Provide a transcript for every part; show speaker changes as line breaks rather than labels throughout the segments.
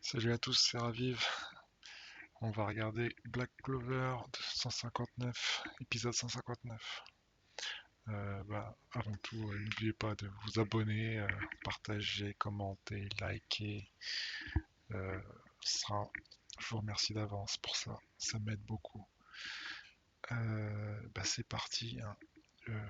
Salut à tous, c'est Raviv. On va regarder Black Clover 159, épisode 159. Avant tout, n'oubliez pas de vous abonner, partager, commenter, liker. Euh, je vous remercie d'avance pour ça, ça m'aide beaucoup. C'est parti, hein. Euh,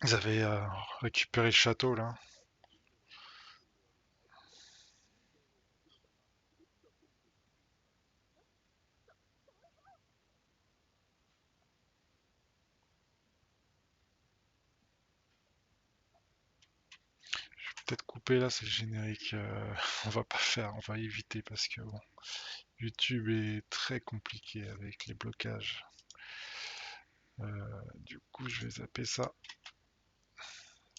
Ils avaient récupéré le château là. Peut-être couper là, c'est le générique. On va pas faire, on va éviter parce que bon, YouTube est très compliqué avec les blocages. Du coup, je vais zapper ça.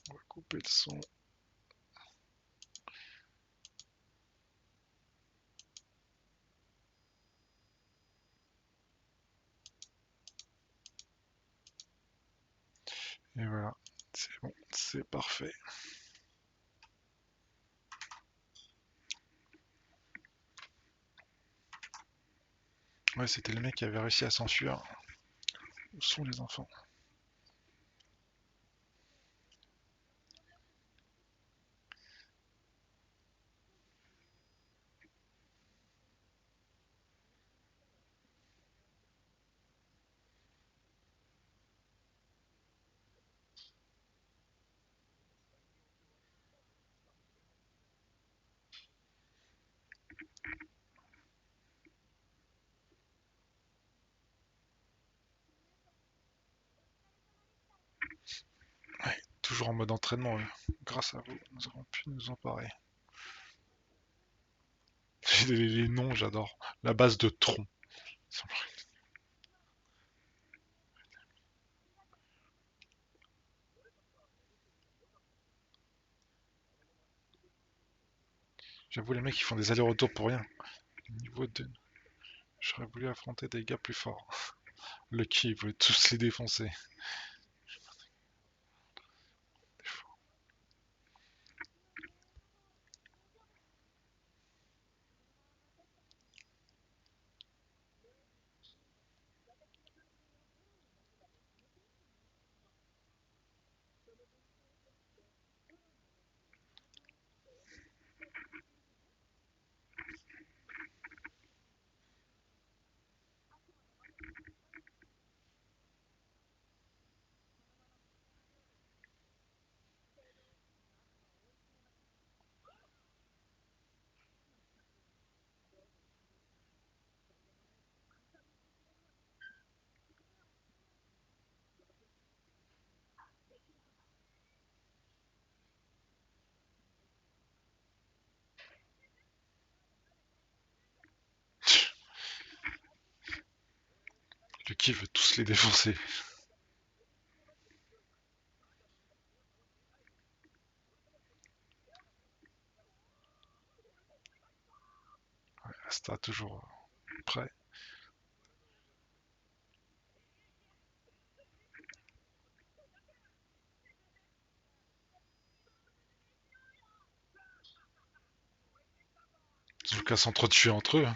On va couper le son. Et voilà, c'est bon, c'est parfait. Ouais, c'était le mec qui avait réussi à s'enfuir. Où sont les enfants? Ouais, toujours en mode entraînement. Grâce à vous, nous avons pu nous emparer. Les noms, j'adore. La base de tronc. J'avoue, les mecs, ils font des allers-retours pour rien. Niveau 2. J'aurais voulu affronter des gars plus forts. Lucky, il voulait tous les défoncer. Lucky veut tous les défoncer. Asta toujours prêt. Ils ont qu'à s'entretuer entre eux.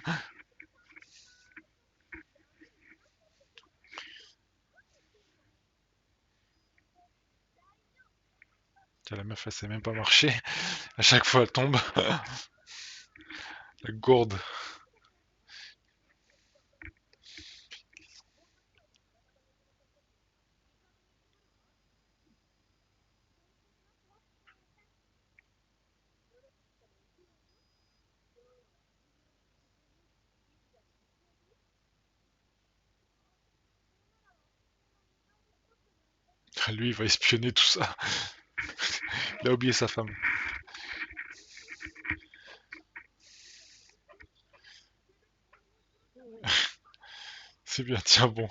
La meuf, elle sait même pas marcher. À chaque fois, elle tombe. La gourde. Lui, il va espionner tout ça. Il a oublié sa femme. C'est bien, tiens bon.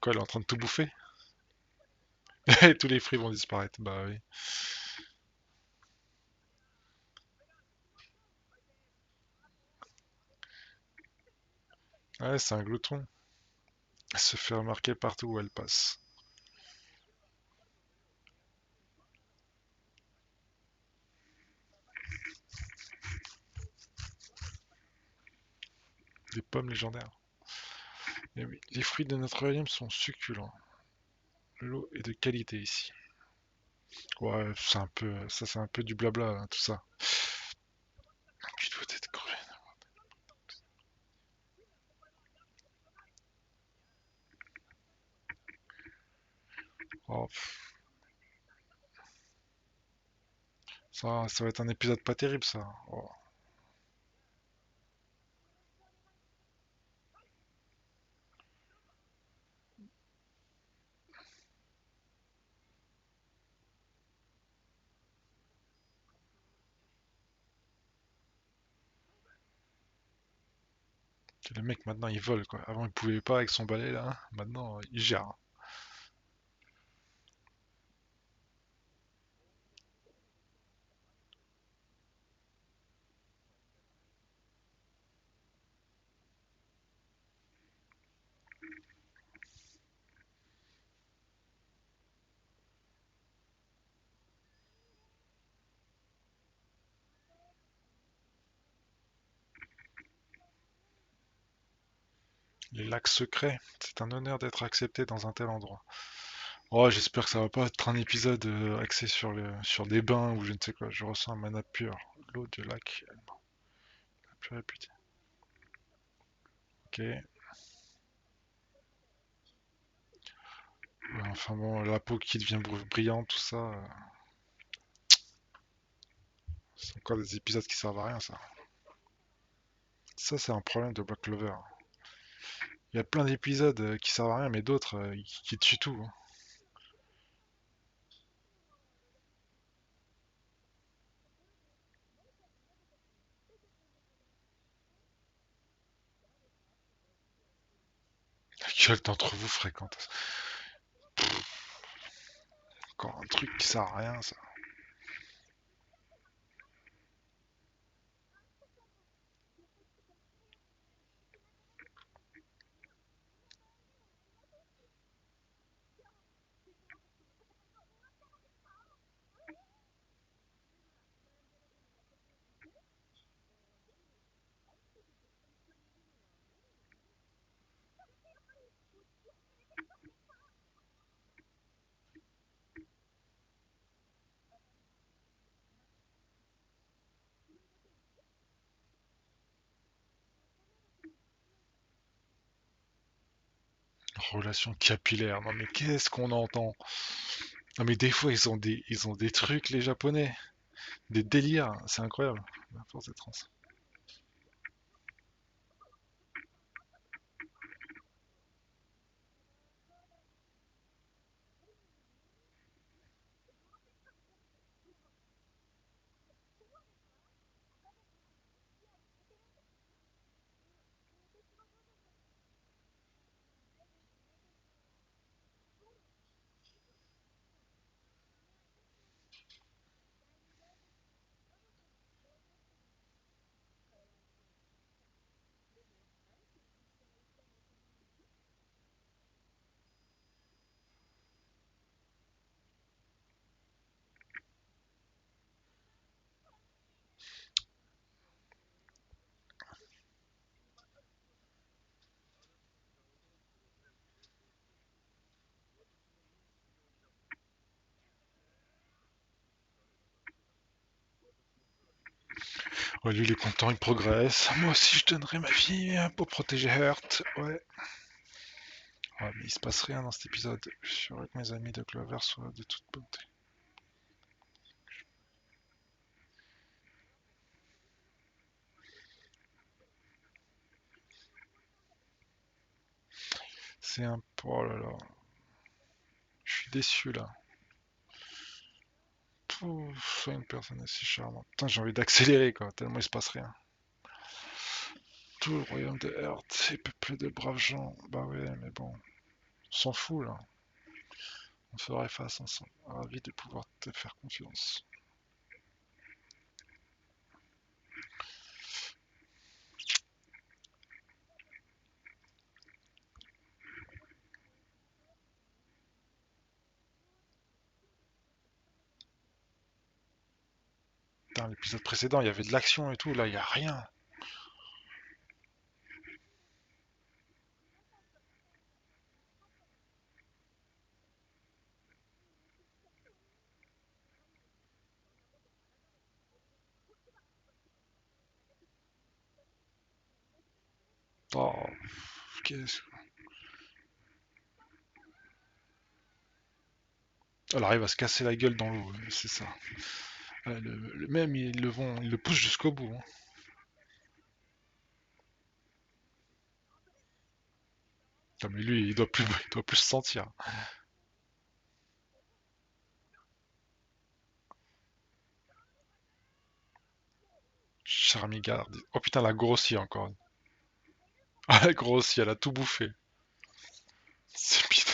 Quoi, elle est en train de tout bouffer? Et tous les fruits vont disparaître. Bah oui. Ouais, c'est un glouton. Elle se fait remarquer partout où elle passe. Des pommes légendaires. Et oui, les fruits de notre royaume sont succulents. L'eau est de qualité ici. Ouais, c'est un peu, ça c'est un peu du blabla, hein, tout ça. Tu dois être crevé. Oh, ça va être un épisode pas terrible, ça. Oh. Le mec maintenant il vole quoi. Avant il pouvait pas avec son balai là. Maintenant il gère. Les lacs secrets. C'est un honneur d'être accepté dans un tel endroit. Oh, j'espère que ça va pas être un épisode axé sur des bains ou je ne sais quoi. Je ressens un mana pur. L'eau du lac, la plus réputée. Ok. Ouais, enfin bon, la peau qui devient brillante, tout ça. C'est encore des épisodes qui servent à rien, ça. Ça, c'est un problème de Black Clover. Il y a plein d'épisodes qui servent à rien, mais d'autres qui tuent tout, hein. Quel d'entre vous fréquente encore un truc qui sert à rien, ça. Relation capillaire. Non mais qu'est-ce qu'on entend? Non mais des fois ils ont des trucs les japonais, des délires, c'est incroyable. La force des trans. Ouais, lui il est content, il progresse. Moi aussi je donnerai ma vie pour protéger Heart. Ouais. Ah, mais il se passe rien dans cet épisode. Je suis sûr que mes amis de Clover soient de toute beauté. C'est un... Oh là là. Je suis déçu là. Pouf, soit une personne assez charmante. Putain, j'ai envie d'accélérer quoi, tellement il se passe rien. Tout le royaume de Earth est peuplé de braves gens. Bah ouais, mais bon, on s'en fout là. On fera face ensemble. Ravi de pouvoir te faire confiance. Dans l'épisode précédent, il y avait de l'action et tout, là, il y a rien. Oh, qu'est-ce... Elle arrive à se casser la gueule dans l'eau, c'est ça. Même, ils le poussent jusqu'au bout, hein. Non, mais lui, il doit plus se sentir. Charmy garde. Oh putain, elle a grossi encore. Ah, elle a grossi, elle a tout bouffé. C'est putain.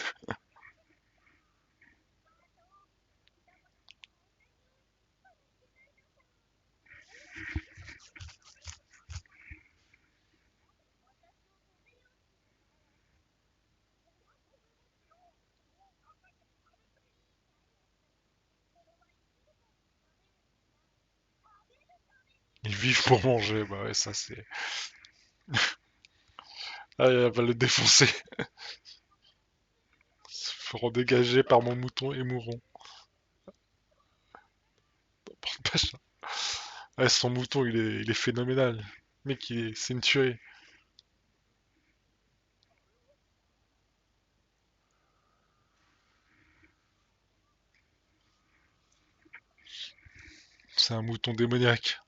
Ils vivent pour manger, bah ouais, ça c'est. Ah, elle va le défoncer. Se feront dégager par mon mouton et mourront. Pas ça. Ouais, son mouton, il est phénoménal. Mec, c'est une tuerie. C'est un mouton démoniaque.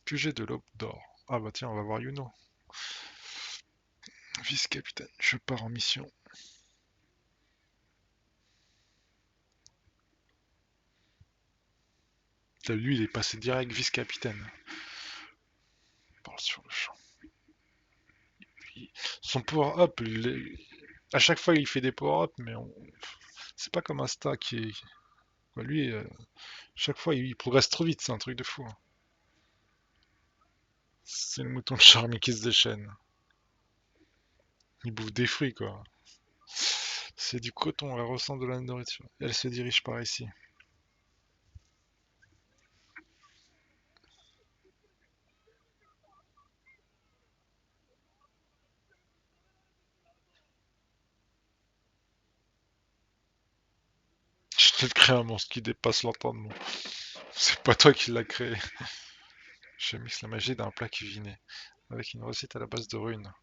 QG de l'aube d'or. Ah bah tiens, on va voir Yuno. Vice-capitaine, je pars en mission. Lui, il est passé direct vice-capitaine. Parle sur le champ. Son power-up, à chaque fois, il fait des power-up, mais c'est pas comme Asta qui est. Bah, lui, chaque fois, il progresse trop vite, c'est un truc de fou, hein. C'est le mouton de Charmy qui se déchaîne. Il bouffe des fruits, quoi. C'est du coton, elle ressent de la nourriture. Elle se dirige par ici. Je t'ai créé un monstre qui dépasse l'entendement. C'est pas toi qui l'as créé. Je mixe la magie d'un plat cuisiné, avec une recette à la base de runes.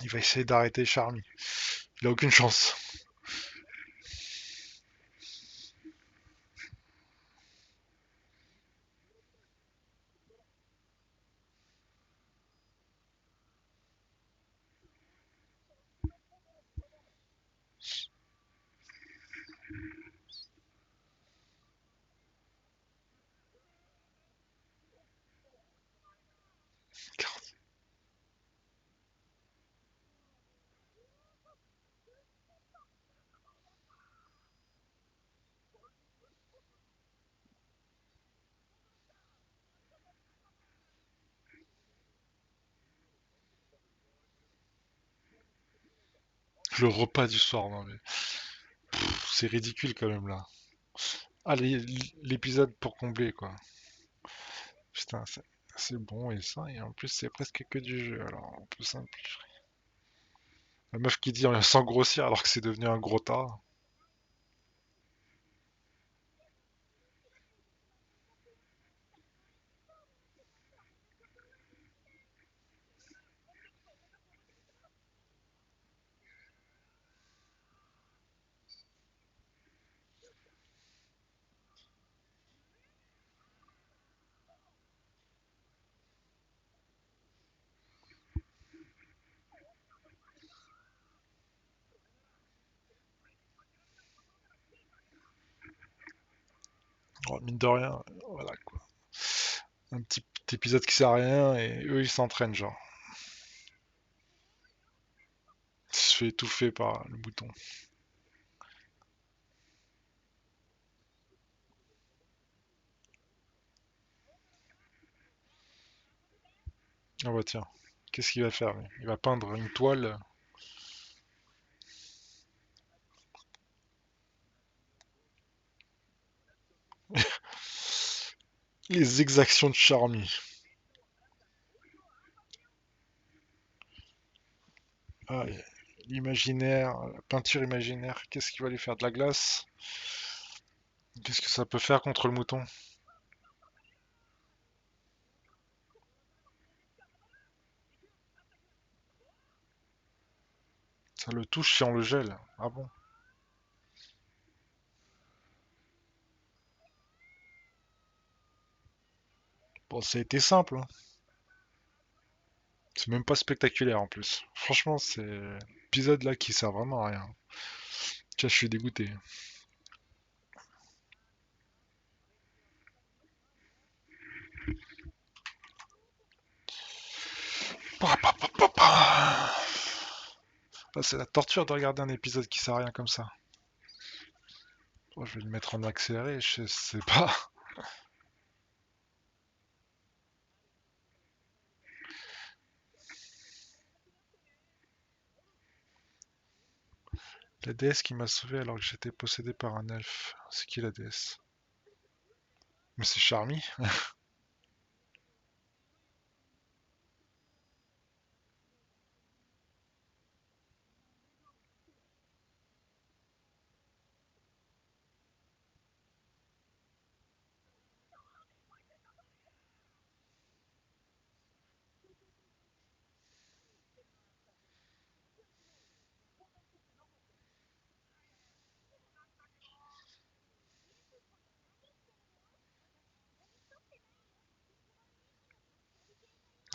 Il va essayer d'arrêter Charmy. Il a aucune chance. Le repas du soir, non mais c'est ridicule quand même là. Allez, l'épisode pour combler quoi. Putain, c'est bon et ça, et en plus c'est presque que du jeu, alors on peut simple. La meuf qui dit sans grossir alors que c'est devenu un gros tas. Oh, mine de rien, voilà quoi. Un petit épisode qui sert à rien et eux ils s'entraînent genre. Il se fait étouffer par le bouton. Ah bah tiens, qu'est-ce qu'il va faire lui? Il va peindre une toile. Les exactions de Charmy. Ah, l'imaginaire, la peinture imaginaire, qu'est-ce qu'il va lui faire de la glace? Qu'est-ce que ça peut faire contre le mouton? Ça le touche si on le gèle. Ah bon? Bon, ça a été simple, hein. C'est même pas spectaculaire en plus. Franchement, c'est l'épisode là qui sert vraiment à rien. Tiens, je suis dégoûté. Pa, pa, pa, pa, pa. Ah, c'est la torture de regarder un épisode qui sert à rien comme ça. Oh, je vais le mettre en accéléré, je sais pas. La déesse qui m'a sauvé alors que j'étais possédé par un elfe. C'est qui la déesse? Mais c'est Charmy.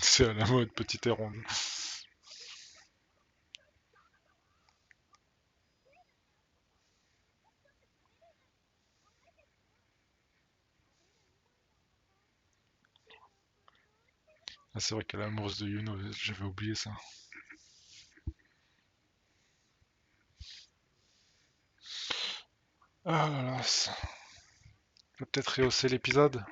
C'est à la mode, petite et ronde. Ah, c'est vrai qu'elle est amoureuse de Yuno, j'avais oublié ça. Ah là là, ça peut peut-être rehausser l'épisode.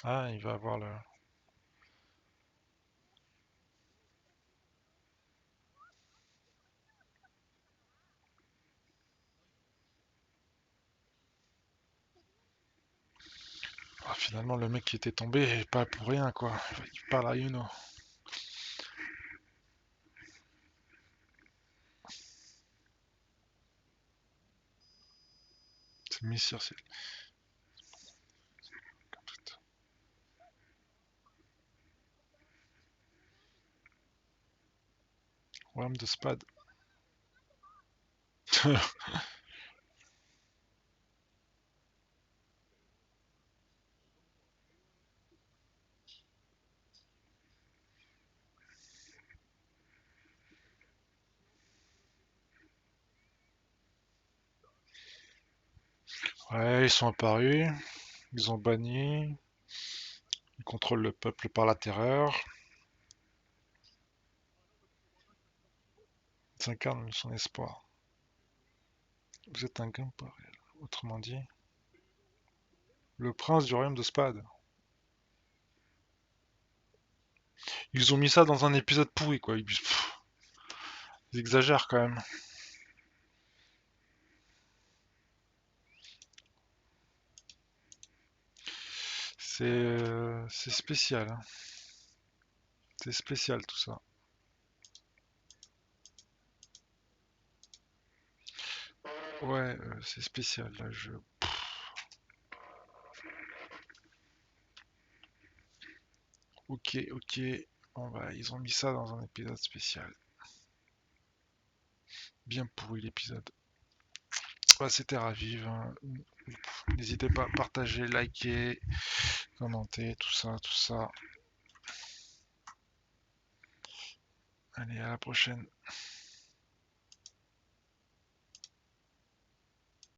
Ah, il va avoir le... Ah, finalement, le mec qui était tombé est pas pour rien, quoi. Il parle à Yuno. C'est mis sur... Worm de Spade. Ouais, ils sont apparus. Ils ont banni. Ils contrôlent le peuple par la terreur. s'incarne son espoir. Vous êtes un gain pas réel. Autrement dit, le prince du royaume de Spade. Ils ont mis ça dans un épisode pourri, quoi. Ils exagèrent quand même. C'est spécial, hein. C'est spécial tout ça. Ouais, c'est spécial là. Ok, ok. Bon bah, ils ont mis ça dans un épisode spécial. Bien pourri l'épisode. Ouais, c'était Ravive, hein. N'hésitez pas à partager, liker, commenter, tout ça, tout ça. Allez, à la prochaine.